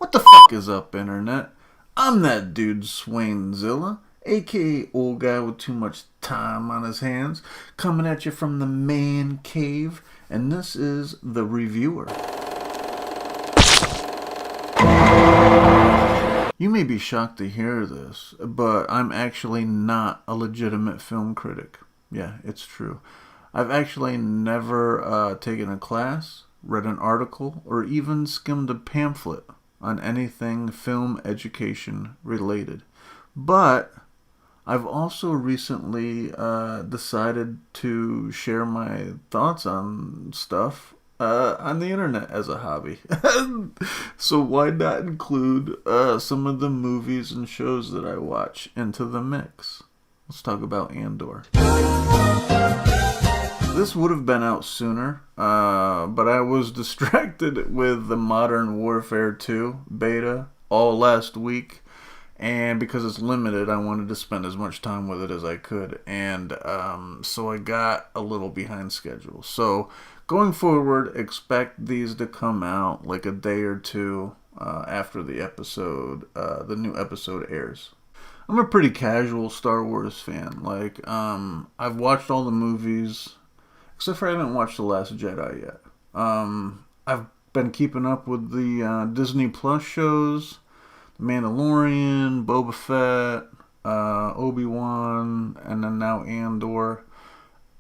What the fuck is up, internet? I'm that dude Swainzilla, aka old guy with too much time on his hands, coming at you from the man cave, and this is The Reviewer. You may be shocked to hear this, but I'm actually not a legitimate film critic. Yeah, it's true. I've actually never taken a class, read an article, or even skimmed a pamphlet on anything film education related. But I've also recently decided to share my thoughts on stuff on the internet as a hobby. So why not include some of the movies and shows that I watch into the mix? Let's talk about Andor. This would have been out sooner, but I was distracted with the Modern Warfare 2 beta all last week, and because it's limited, I wanted to spend as much time with it as I could, and so I got a little behind schedule. So going forward, expect these to come out like a day or two after the new episode airs. I'm a pretty casual Star Wars fan. Like, I've watched all the movies, except for I haven't watched The Last Jedi yet. I've been keeping up with the Disney Plus shows, The Mandalorian, Boba Fett, Obi-Wan, and then now Andor.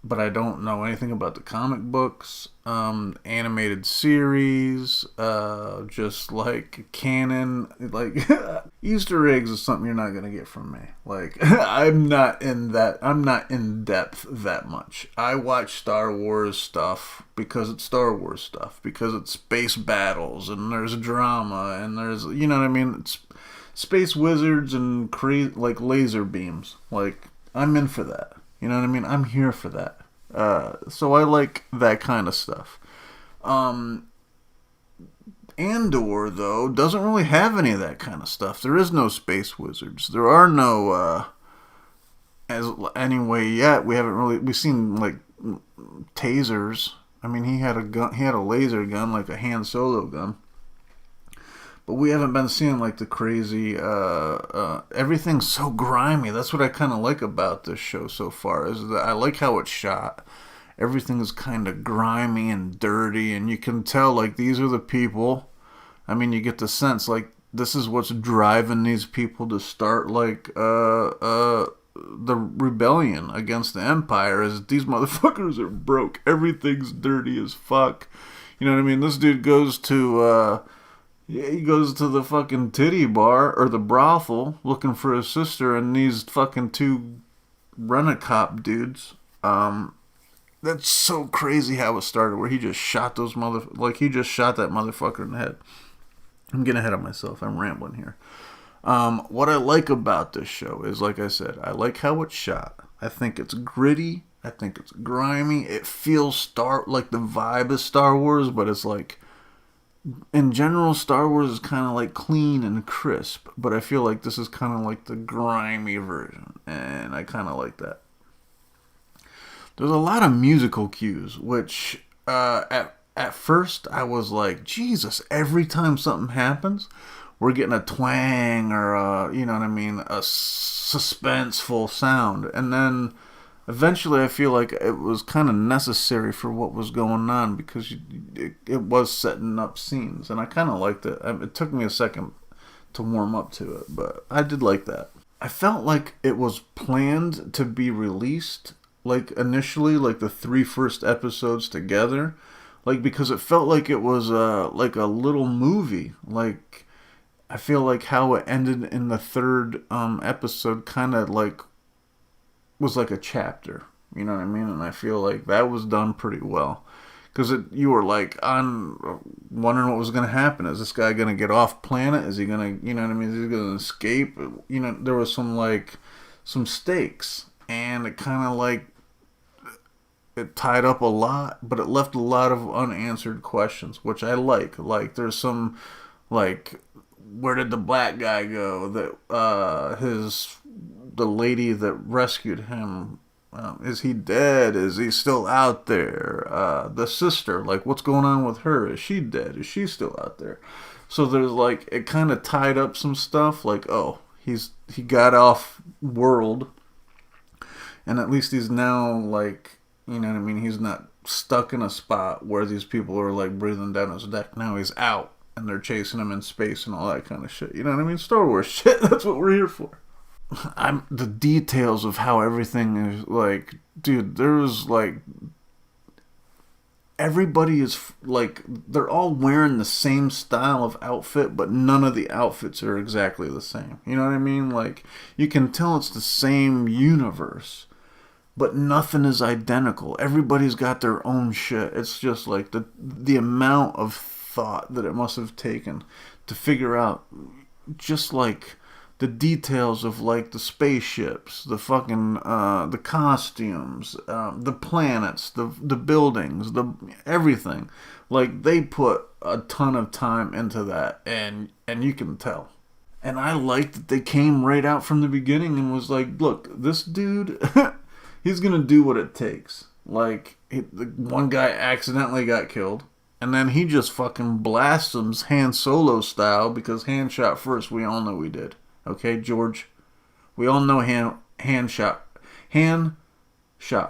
But I don't know anything about the comic books, animated series, just like canon. Like Easter eggs is something you're not gonna get from me. Like I'm not in depth that much. I watch Star Wars stuff because it's Star Wars stuff, because it's space battles and there's drama and there's, you know what I mean? It's space wizards and like laser beams. Like I'm in for that. You know what I mean? I'm here for that. So I like that kind of stuff. Andor, though, doesn't really have any of that kind of stuff. There is no space wizards. There are no, anyway yet. We've seen, like, tasers. I mean, he had a gun, he had a laser gun, like a Han Solo gun. But we haven't been seeing, like, the crazy, everything's so grimy. That's what I kind of like about this show so far, is that I like how it's shot. Everything is kind of grimy and dirty, and you can tell, like, these are the people. I mean, you get the sense, like, this is what's driving these people to start, like, the rebellion against the Empire, is these motherfuckers are broke. Everything's dirty as fuck. You know what I mean? This dude goes to, he goes to the fucking titty bar, or the brothel, looking for his sister, and these fucking two rent-a-cop dudes. That's so crazy how it started, where he just shot he just shot that motherfucker in the head. I'm getting ahead of myself. I'm rambling here. What I like about this show is, like I said, I like how it's shot. I think it's gritty. I think it's grimy. It feels like the vibe is Star Wars, but it's like, in general, Star Wars is kind of like clean and crisp, but I feel like this is kind of like the grimy version, and I kind of like that. There's a lot of musical cues, which at first I was like, Jesus, every time something happens, we're getting a twang or you know what I mean, a suspenseful sound, and then eventually I feel like it was kind of necessary for what was going on, because it was setting up scenes, and I kind of liked it. It took me a second to warm up to it, but I did like that. I felt like it was planned to be released, like initially, like the 3 first episodes together, like because it felt like it was like a little movie. Like I feel like how it ended in the 3rd episode kind of like was like a chapter, you know what I mean? And I feel like that was done pretty well, because you were like on wondering what was going to happen. Is this guy going to get off planet? Is he going to, you know what I mean? Is he going to escape? You know, there was some stakes, and it kind of like, it tied up a lot, but it left a lot of unanswered questions, which I like. Like, there's some, like, where did the black guy go? That the lady that rescued him, is he dead? Is he still out there? The sister, like, what's going on with her? Is she dead? Is she still out there? So there's like, it kind of tied up some stuff. Like, oh, he got off world, and at least he's now like, you know what I mean. He's not stuck in a spot where these people are like breathing down his neck. Now he's out, and they're chasing him in space and all that kind of shit. You know what I mean? Star Wars shit. That's what we're here for. The details of how everything is like, dude. There was like, everybody is like, they're all wearing the same style of outfit, but none of the outfits are exactly the same. You know what I mean? Like, you can tell it's the same universe, but nothing is identical. Everybody's got their own shit. It's just like the amount of thought that it must have taken to figure out just like the details of like the spaceships, the fucking the costumes, the planets, the buildings, the everything. Like, they put a ton of time into that, and you can tell. And I liked that they came right out from the beginning and was like, look, this dude, he's gonna do what it takes. Like, the one guy accidentally got killed, and then he just fucking blasts him Han Solo style, because Han shot first. We all know he did. Okay, George? We all know Han shot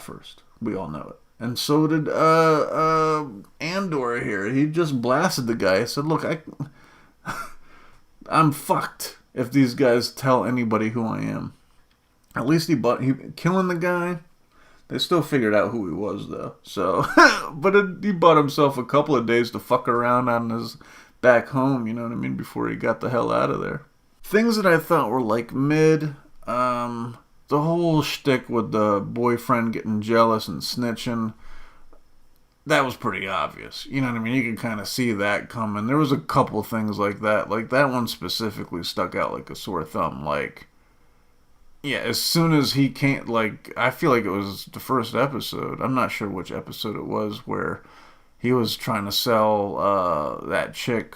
first. We all know it. And so did Andor here. He just blasted the guy. He said, look, I'm fucked if these guys tell anybody who I am. At least he killing the guy. They still figured out who he was, though. So, but he bought himself a couple of days to fuck around on his back home, you know what I mean, before he got the hell out of there. Things that I thought were like mid, the whole shtick with the boyfriend getting jealous and snitching, that was pretty obvious. You know what I mean? You can kind of see that coming. There was a couple things like that. Like, that one specifically stuck out like a sore thumb. Like, yeah, as soon as he can't, like, I feel like it was the first episode. I'm not sure which episode it was, where he was trying to sell that chick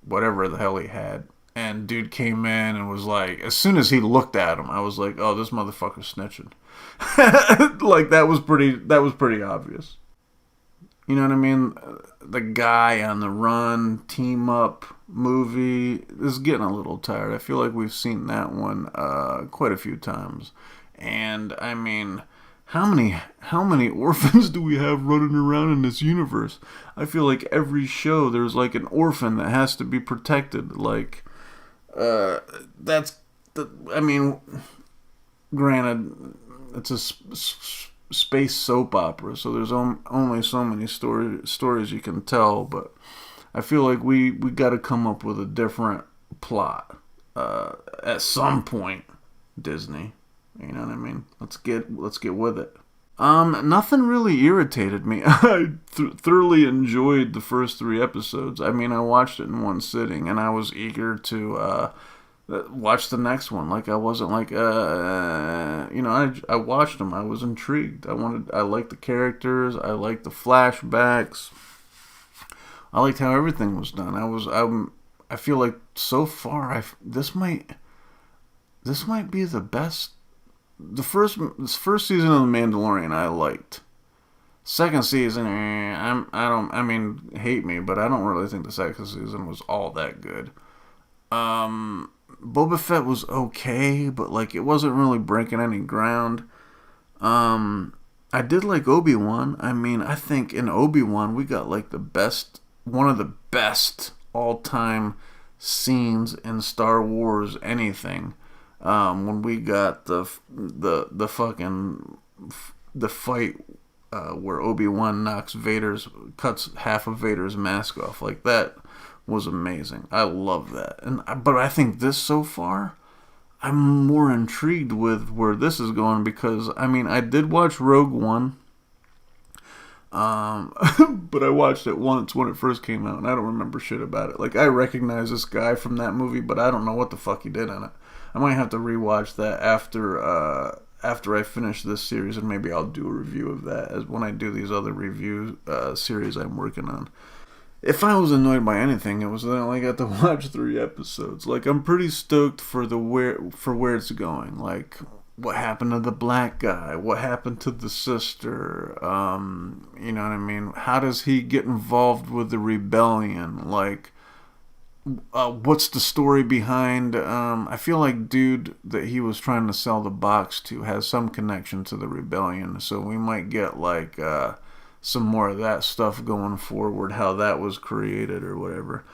whatever the hell he had. And dude came in and was like, as soon as he looked at him, I was like, oh, this motherfucker's snitching. Like, that was pretty obvious. You know what I mean? The guy on the run, team up movie is getting a little tired. I feel like we've seen that one quite a few times. And I mean, how many orphans do we have running around in this universe? I feel like every show there's like an orphan that has to be protected. Like, I mean, granted, it's a space soap opera, so there's only so many stories you can tell, but I feel like we got to come up with a different plot at some point, Disney. You know what I mean? Let's get with it. Nothing really irritated me. I thoroughly enjoyed the first 3 episodes. I mean, I watched it in one sitting, and I was eager to watch the next one. Like, I wasn't like, I watched them. I was intrigued. I liked the characters. I liked the flashbacks. I liked how everything was done. I feel like so far, this might be the best. This first season of The Mandalorian I liked. Second season, hate me, but I don't really think the second season was all that good. Boba Fett was okay, but like, it wasn't really breaking any ground. I did like Obi-Wan. I mean, I think in Obi-Wan we got like one of the best all-time scenes in Star Wars anything. When we got the fight where Obi-Wan cuts half of Vader's mask off, like, that was amazing. I love that. But I think this so far, I'm more intrigued with where this is going, because I mean, I did watch Rogue One, but I watched it once when it first came out, and I don't remember shit about it. Like, I recognize this guy from that movie, but I don't know what the fuck he did in it. I might have to rewatch that after I finish this series, and maybe I'll do a review of that as when I do these other review series I'm working on. If I was annoyed by anything, it was that I only got to watch 3 episodes. Like, I'm pretty stoked for where it's going. Like, what happened to the black guy? What happened to the sister? You know what I mean? How does he get involved with the rebellion? Like, what's the story behind? I feel like dude that he was trying to sell the box to has some connection to the rebellion, so we might get like some more of that stuff going forward, how that was created or whatever.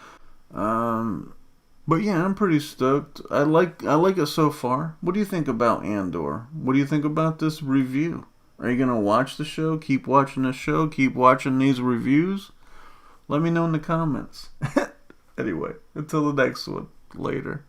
But yeah, I'm pretty stoked. I like it so far. What do you think about Andor? What do you think about this review? Are you gonna watch the show? Keep watching the show? Keep watching these reviews? Let me know in the comments. Anyway, until the next one. Later.